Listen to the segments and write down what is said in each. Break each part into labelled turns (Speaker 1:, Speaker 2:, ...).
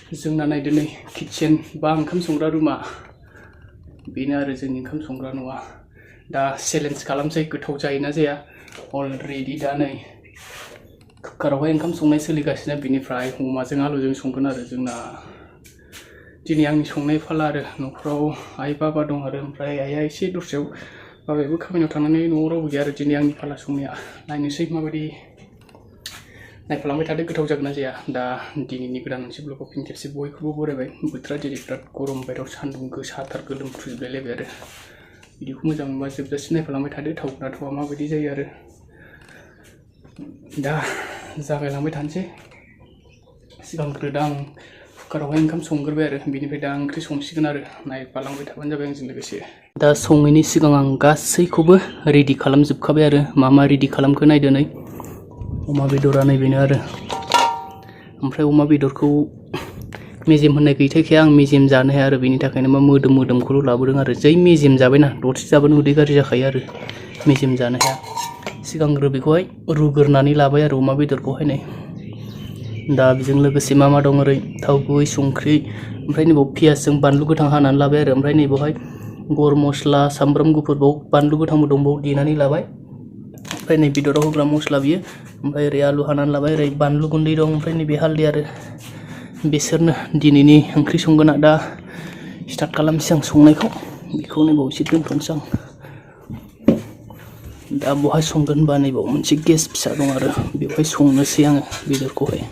Speaker 1: जोंना नायदो नै किचेन बा ओंखाम संग्रा रुमा बेनो आरो जोंनि ओंखाम संग्रा न'आ दा चेलेन्ज खालामसै गोथाव जायोना जाया अलरेडि दा नै कुकारावहाय ओंखाम संनाय सोलिगासिनो बिनिफ्राय अमाजों आलुजों संगोन आरो जोंना दिनै आंनि संनाय फाला आरो न'खराव आइ बाबा दं आरो ओमफ्राय आइया एसे दस्रायाव बाबायाबो खामानियाव थांनानै न'आव रावबो गैया आरो दिनै आंनि फाला संनाया नायनोसै माबायदि नायफालांबाय थादो गोथाव जागोन ना जाया दा दिनैनि गोदान मोनसे ब्लगआव फिन खेबसे बयखौबो बरायबाय बोथोरा दिनै बिराद गरम बायराव सान्दुं गोसाथार गोलोमफ्रुजोबलायलायबाय आरो भिडिअखौ मोजां मोनबा जोबजासिम नायफालांबाय थादो थावना थावा माबायदि जायो आरो दा जागायलांबाय थानोसै सिगांग्रो दा आं कुकारावहाय ओंखाम संग्रोबाय आरो बिनिफ्राय दा ओंख्रि संसिगोन आरो नायफालांबाय थाबानो जाबाय आंजों लोगोसे दा सङैनि सिगां आं गासैखौबो रेडि खालामजोबखाबाय आरो मा रेडि खालामखो नायदो नै अमा बेदरा नैबेनो आरो ओमफ्राय अमा बेदरखौ मेजेम होननाय गैथायखाया आं मेजेम जानो हाया आरो बेनि थाखायनो मोदोमखौल' लाबोदों आरो जै मेजेम जाबायना दरसे जाबानो उदै गाज्रि जाखायो आरो मेजेम जानो हाया सिगांग्रो बेखौहाय रुग्रोनानै लाबाय आरो अमा बेदरखौहाय नै दा बेजों लोगोसे मा दं ओरै थाव गुबै संख्रि ओमफ्राय नैबाव पियासजों बानलु गोथां हानानै लाबाय आरो ओमफ्राय नैबावहाय गरम मस्ला सामब्राम गुफुर बाव बानलु गोथांबो दंबावो देनानै लाबाय ओमफ्राय नै बेदराव होग्रा मस्ला बियो ओमफ्राय ओरै आलु हानानै लाबाय ओरै बानलु गुन्दै दं ओमफ्राय नैबे हालदै आरो बिसोरनो दिनैनि ओंख्रि संगोना दा स्टार्ट खालामसै आं संनायखौ बेखौ नैबाव एसे दोनथ'नोसै आं दा बहाय संगोन होनबा नैबाव मोनसे गेस फिसा दं आरो बेवहाय संनोसै आङो बेदरखौहाय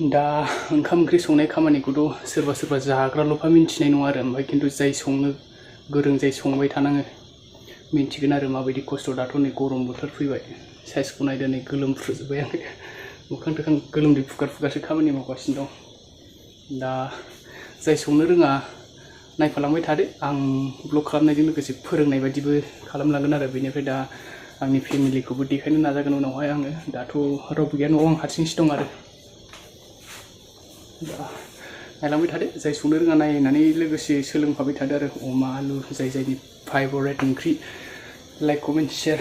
Speaker 1: दा ओंखाम ओंख्रि संनाय खामानिखौथ' सोरबा जाग्राल'फा मिन्थिनाय नङा आरो ओमफ्राय खिन्थु जाय संनो गोरों जाय संबाय थानाङो मिन्थिगोन आरो माबायदि खस्थ' दाथ' नै गरम बोथोर फैबाय साइजखौ नायदो नै गोलोमफ्रुजोब्बाय आङो मोखां थोखां गोलोमदै फुगारसो खामानि मावगासिनो दं दा जाय संनो रोङा नायफालांबाय थादो आं ब्लग खालामनायजों लोगोसे फोरोंनाय बायदिबो खालामलांगोन आरो बेनिफ्राय दा आंनि फेमिलिखौबो देखायनो नाजागोन उनावहाय आङो दाथ' रावबो गैया न'आव आं हारसिंसो दं आरो दा नायलांबाय थादो जाय संनो रोङा नायनानै लोगोसे सोलोंफाबाय थादो आरो अमा आलु जायनि फेभरेट ओंख्रि लाइक कमेन्ट शेयार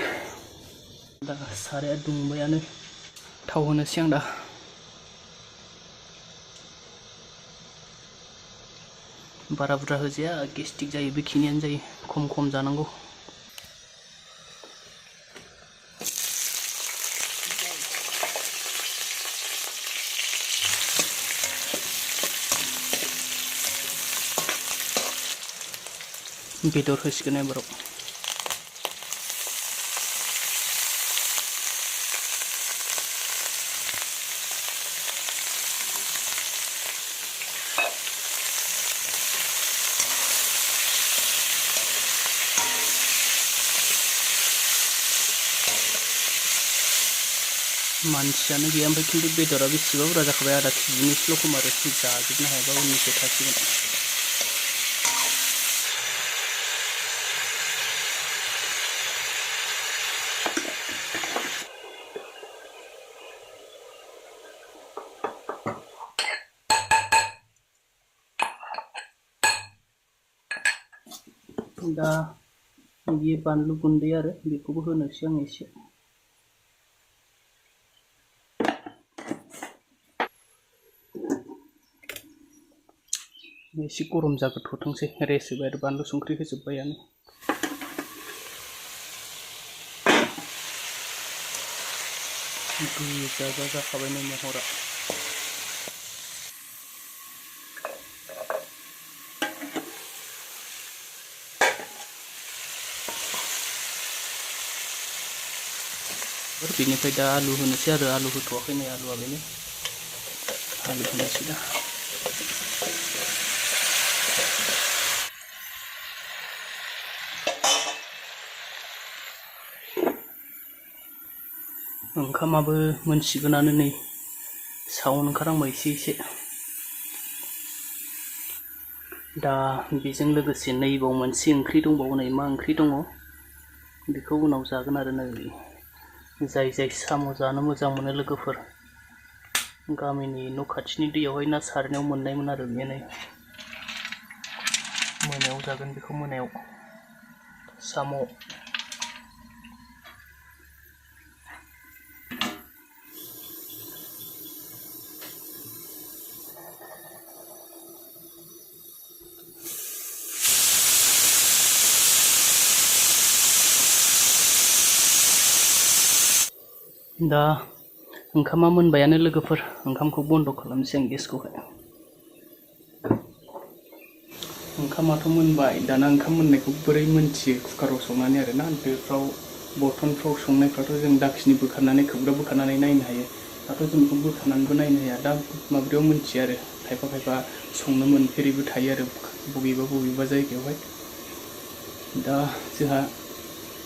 Speaker 1: दा साराया दुंबायानो थाव होनोसै आं दा बारा बुरजा होजाया गेस्टिक जायो बेखिनियानो जायो खम जानांगौ बेदर होसिगोन एबाराव मानसियानो गैया ओमफ्राय खिन्थु बेदरा बेसेबा बुरजा जाखाबाय आधा केजिनिसोल' खम आरो जाजोबनो हायाबा उननिसो थासिगोन दा बेयो बानलु गुन्दै आरो बेखौबो होनोसै आं एसे एसे गरम जाग्रोथोंसै रेस्ट होबाय आरो बानलु संख्रि होजोब्बायानो गोजा जाखाबाय नै महरा बेनिफ्राय दा आलु होनोसै आरो आलु होथ'वाखै नै आलुआ बेनो आलु होनोसै दा ओंखामाबो मोनसिगोनानो नै साउन्ड ओंखारहांबाय एसे दा बेजों लोगोसे नैबाव मोनसे ओंख्रि दंबावो नै मा ओंख्रि दङ बेखौ उनाव जागोन आरो नै जाय साम' जानो मोजां मोनो लोगोफोर गामिनि न' खाथिनि दैयावहाय ना सारनायाव मोननायमोन आरो बेनो मोनायाव जागोन बेखौ मोनायाव साम' दा ओंखामा मोनबायानो लोगोफोर ओंखामखौ बन्द खालामसै आं गेसखौहाय ओंखामाथ' मोनबाय दाना ओंखाम मोननायखौ बोरै मोनथियो कुकाराव संनानै आरोना दोफ्राव बर्तनफ्राव संनायफ्राथ' जों दाखिनि बोखारनानै खोबग्रा बोखारनानै नायनो हायो दाथ' जों बेखौ बोखारनानैबो नायनो हाया दा माब्रैयाव मोनथियो आरो खायफा खायफा संनो मोनफेरैबो थायो आरो बबेबा जायगायावहाय दा जोंहा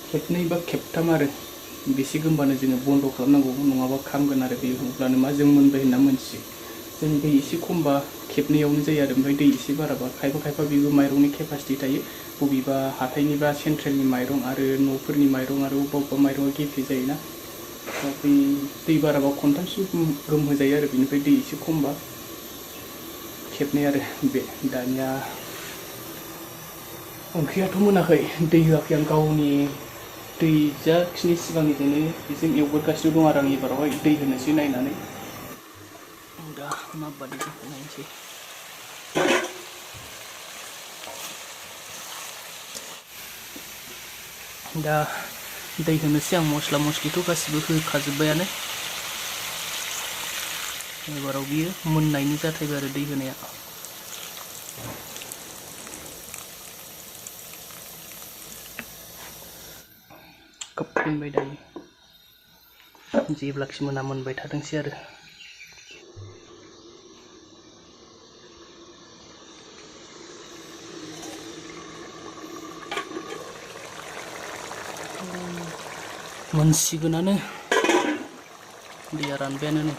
Speaker 1: खेबनै बा खेबथाम आरो बेसे गोमबानो जोङो बन्द खालामनांगौ नङाबा खामगोन आरो बे अब्लानो मा जों मोनबाय होनना मोनथियो जों दै एसे खमबा खेबनैयावनो जायो आरो ओमफ्राय दै एसे बाराबा खायफा बेबो माइरंनि केपासिटि थायो बबेबा हाथाइनि बा सेन्ट्रेलनि माइरं आरो न'फोरनि माइरं आरो अबेबा माइरंआ गेफे जायोना दा दै बाराबा खनथामसिम गोमहोजायो आरो बेनिफ्राय दै एसे खमबा खेबनै आरो बे दानिया ओंख्रियाथ' मोनाखै दै होआखै आं गावनि दै जाखिनि सिगांनिजोंनो बेजों एवगोरगासिनो दं आरो आं एबारावहाय दै होनोसै नायनानै दा माबादि जाखो नायनोसै दा दै होनोसै आं मस्ला मस्लिथ' गासिबो होखाजोब्बायानो एबाराव बियो मोननायनि जाथायबाय आरो दै होनाया कप मोनबाय दायो जेब्लाखि मोना मोनबाय थाथोंसै आरो मोनसिगोनानो दैया रानबायानो नै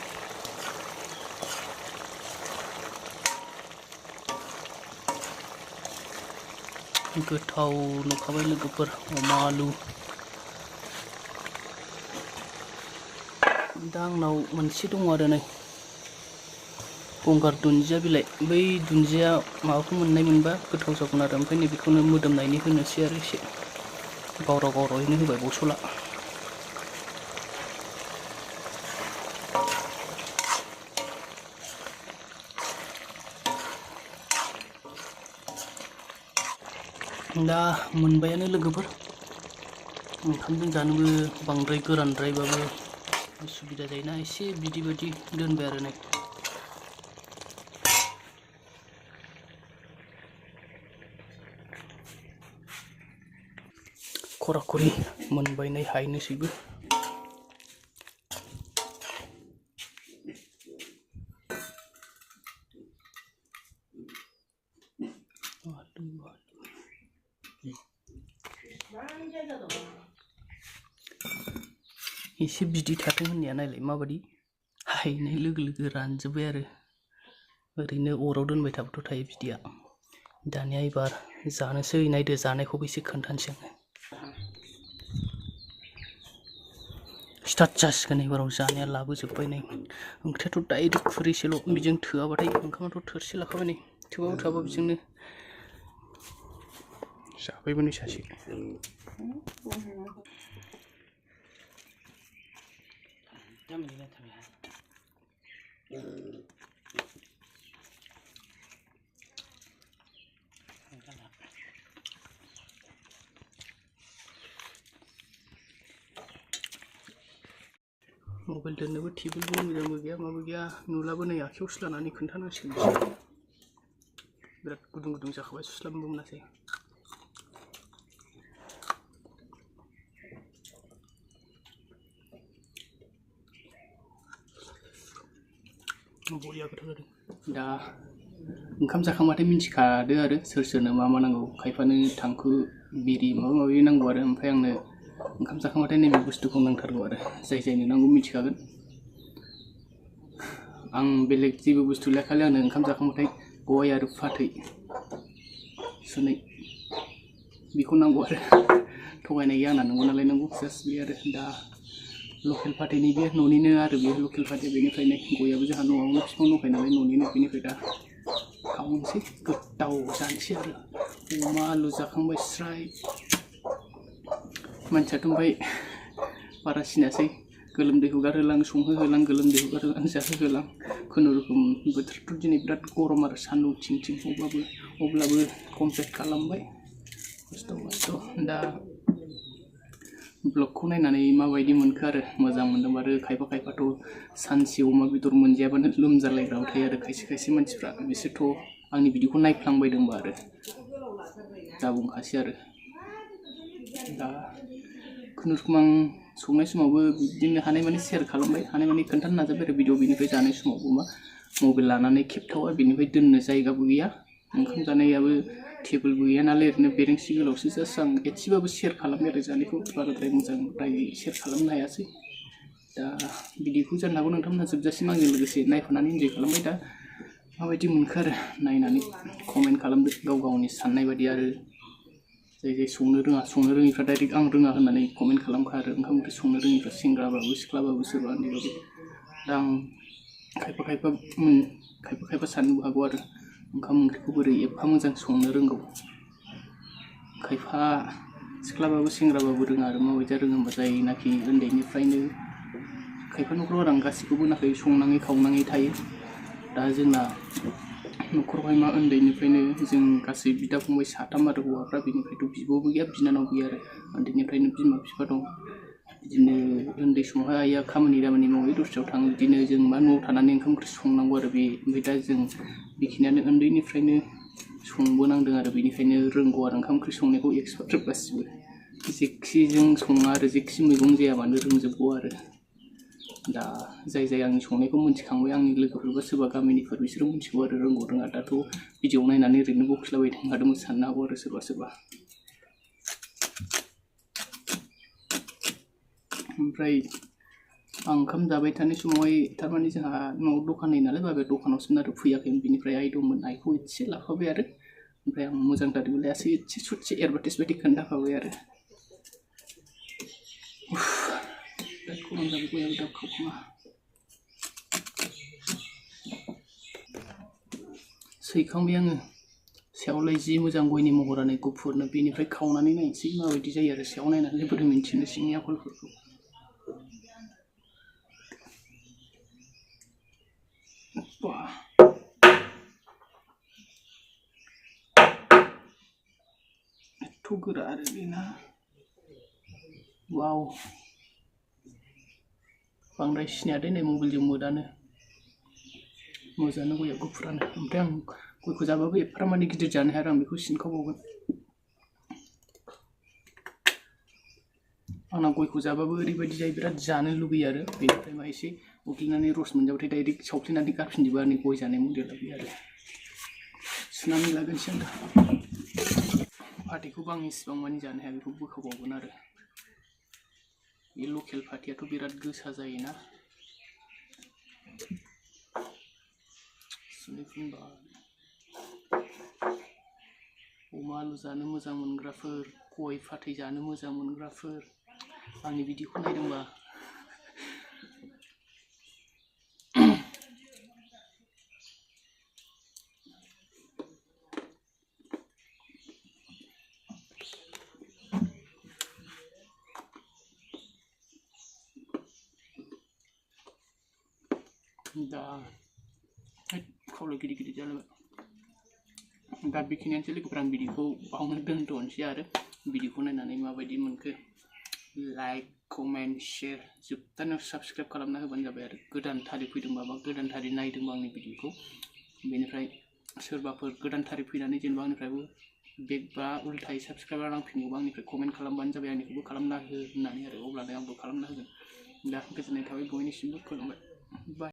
Speaker 1: गोथाव नुखाबाय लोगोफोर अमा आलु दा आंनाव मोनसे दङ आरो नै गंगार दुन्दिया बिलाइ बै दुन्दिया माबाखौ मोननाय मोनबा गोथाव जागौमोन आरो ओमफ्राय नैबेखौनो मोदोमनायनि होनोसै आरो एसे गावरावैनो होबाय बसला दा मोनबायानो लोगोफोर ओंखामजों जानोबो बांद्राय गोरानद्रायबाबो उसुबिदा जायोना एसे बिदि बायदि दोनबाय आरो नै खराखरि मोनबाय नै हायनोसैबो एसे बिदै थाथों होननाया नायलाय माबादि हायनाय लोगो लोगो रानजोब्बाय आरो ओरैनो अराव दोनबाय थाबाथ' थायो बिदैया दानिया एबार जानोसै नायदो जानायखौबो एसे खोन्थानोसै आङो स्टार्ट जासिगोन एबाराव जानाया लाबोजोब्बाय नै ओंख्रियाथ' डाइरेक्ट खुरैसेल' बेजों थोआबाथाय ओंखामाथ' थोरसे लाखाबाय नै थोआबा थोआबा बेजोंनो जाबायबो नै सासे मबाइल दोननोबो टेबोलबो मोजांबो गैया माबो गैया नुलाबो नै आखायाव सुलानानै खोन्थानांसिगोन बिराद गुदुं जाखाबाय सुस्लाबनोबो मोनासै बरिया गोथाव जादों दा ओंखाम जाखांबाथाय मिन्थिखादो आरो सोरनो मा नांगौ खायफानो थांखु बिरि माबा माबि नांगौ आरो ओमफ्राय आंनो ओंखाम जाखांबाथाय नैबे बुस्थुखौ नांथारगौ आरो जायनो नांगौ मिथिखागोन आं बेलेग जेबो बुस्थु लाया खालि आंनो ओंखाम जाखांबाथाय गय आरो फाथै सुनै बेखौ नांगौ आरो थगायनाय गैया आंना नंगौ नालाय नंगौ जास्ट बे आरो दा लकेल फाथैनि बे न'निनो आरो बे लकेल फाथै बेनिफ्रायनो गयाबो जोंहा न'आवनो बिफां दंखायो नालाय न'निनो बेनिफ्राय दा खावनोसै गोथाव जानोसै आरो अमा आलु जाखांबाय स्राय मानसियाथ' ओमफ्राय बारा सिनासै गोलोमदै हुगारहोलां संहोहोलां गोलोमदै हुगारहोलां जाहोहोलां खुनुरुखुम बोथोराथ' दिनै बिराद गरम आरो सान्दुं थिं थिं अब्लाबो कमप्लिट खालामबाय खस्थ' दा ब्लगखौ नायनानै माबायदि मोनखो आरो मोजां मोनदोंबा आरो खायफा खायफाथ' सानसे अमा बेदर मोनजायाबानो लोमजालायग्राबो थायो आरो खायसे मानसिफ्रा बिसोरथ' आंनि भिडिअखौ नायफ्लांबायदोंबा आरो दा बुंखासै आरो दा खुनुरुखुम आं संनाय समावबो बिदिनो हानायमानि शेयार खालामबाय हानायमानि खोन्थानो नाजाबाय आरो भिडिअ बेनिफ्राय जानाय समावबो मा मबाइल लानानै खेबथावा बेनिफ्राय दोननो जायगाबो गैया ओंखाम जानायाबो टेबोलबो गैया नालाय ओरैनो बेरेंसि गोलावसो जास्ट आं एसेबाबो शेयार खालामबाय आरो जानायखौ बाराद्राय मोजांद्राय शेयार खालामनो हायासै दा भिडिअखौ जानो हागौ नोंथांमोनहा जोबजासिम आंजों लोगोसे नायफानानै इन्जय खालामबाय दा माबायदि मोनखो आरो नायनानै कमेन्ट खालामदो गाव गावनि साननाय बायदि आरो जाय संनो रोङिफ्रा डाइरेक्ट आं रोङा होननानै कमेन्ट खालामखा आरो ओंखाम ओंख्रि संनो रोङिफ्रा सेंग्राबाबो सिख्लाबाबो सोरबा उन्दैबाबो दा आं खायफा साननोबो हागौ आरो ओंखाम ओंख्रिखौ बोरै एफा मोजां संनो रोंगौ खायफा सिख्लाबाबो सेंग्राबाबो रोङा आरो माबायदि रोङो होनबा जायनाखि उन्दैनिफ्रायनो खायफा न'खराव आं गासिखौबो नाथाय संनाङै खावनाङै थायो दा जोंना न'खरावहाय मा उन्दैनिफ्रायनो जों गासै बिदा फंबाय साथाम आरो हौवाफ्रा बेनिफ्रायथ' बिब'बो गैया बिनानाव गैया आरो उन्दैनिफ्रायनो बिमा बिफा दं बिदिनो उन्दै समावहाय आइया खामानि दामानि मावै दस्रायाव थाङो बिदिनो जों मा न'आव थानानै ओंखाम ओंख्रि संनांगौ आरो ओमफ्राय दा जों बेखिनियानो उन्दैनिफ्रायनो संबोनांदों आरो बेनिखायनो रोंगौ आरो ओंखाम ओंख्रि संनायखौ एक्सपार्ट गासिबो जेखि जों सङा आरो जेखि मैगं जाया मानो रोंजोबगौ आरो दा जाय आंनि संनायखौ मोनथिखांबाय आंनि लोगोफोर बा सोरबा गामिनिफोर बिसोरो मोनथिगौ आरो रोंगौ रोङा दाथ' भिडिअ नायनानै ओरैनो बखिलाबाय थादोंमोन साननो हागौ आरो सोरबा ओमफ्राय आं ओंखाम जाबाय थानाय समावहाय थारमाने जोंहा न'आव दखान होयो नालाय बाबाया दखानावसोमोन आरो फैयाखैमोन बिनिफ्राय आइ दंमोन आइखौ एसे लाफाबाय आरो ओमफ्राय आं मोजांथार मोनलायासै एसे ससे एडभार्टाइज बायदि खोन्थाखाबाय आरो बिराद गरम जाबाय गयाबो दाब खावखाङा सैखांबाय आङो सायावलाय जि मोजां गयनि महरानो गुफुरनो बेनिफ्राय खावनानै नायनोसै माबायदि जायो आरो सायाव नायनानै बोरै मिन्थिनो सिंनि आखलफोरखौ एथ' गोरा आरो बेना वाव बांद्राय सिनायादै नै मबाइलजों मोदानो मोजाङानो गया गुफुरानो ओमफ्राय आं गयखौ जाबाबो एफा माने गिदिर जानो हाया आं बेखौ सिनखावबावगोन आंना गयखौ जाबाबो ओरैबायदि जायो बिराद जानो लुगैयो आरो बेनिफ्राय मा एसे उग्लिनानै रस मोनजाबाथाय डाइरेक्ट सावफ्लेनानै गारफिनजोबो आंनि गय जानाय मडेला बे आरो सुनानै लागोनसै आं दा फाथैखौबो आं इसिबां मानि जानो हाया बेखौ बोखावबावगोन आरो बे लकेल फाथैयाथ' बिराद गोसा जायोना अमा आलु जानो मोजां मोनग्राफोर गय फाथै जानो मोजां मोनग्राफोर आंनि भिडिअखौ नायदोंबा दा खावलाय गिदिर जालायबाय दा बेखिनियानोसै लोगोफोर आं भिडिअखौ बावनो दोनथ'नोसै आरो भिडिअखौ नायनानै माबायदि मोनखो लाइक कमेन्ट शेयार जोबथारनायाव साबस्क्राइब खालामना होबानो जाबाय आरो गोदानथारै फैदोंबा बा गोदानथारै नायदोंबा आंनि भिडिअखौ बेनिफ्राय सोरबाफोर गोदानथारै फैनानै जेनेबा आंनिफ्रायबो बेक बा उल्थायै साबस्क्राइबार नांफिनगौबा आंनिफ्राय कमेन्ट खालामबानो जाबाय आंनिखौबो खालामना हो होननानै आरो अब्लानो आंबो खालामना होगोन दा गोजोननाय थाबाय बयनिसिमबो खुलुमबाय बाय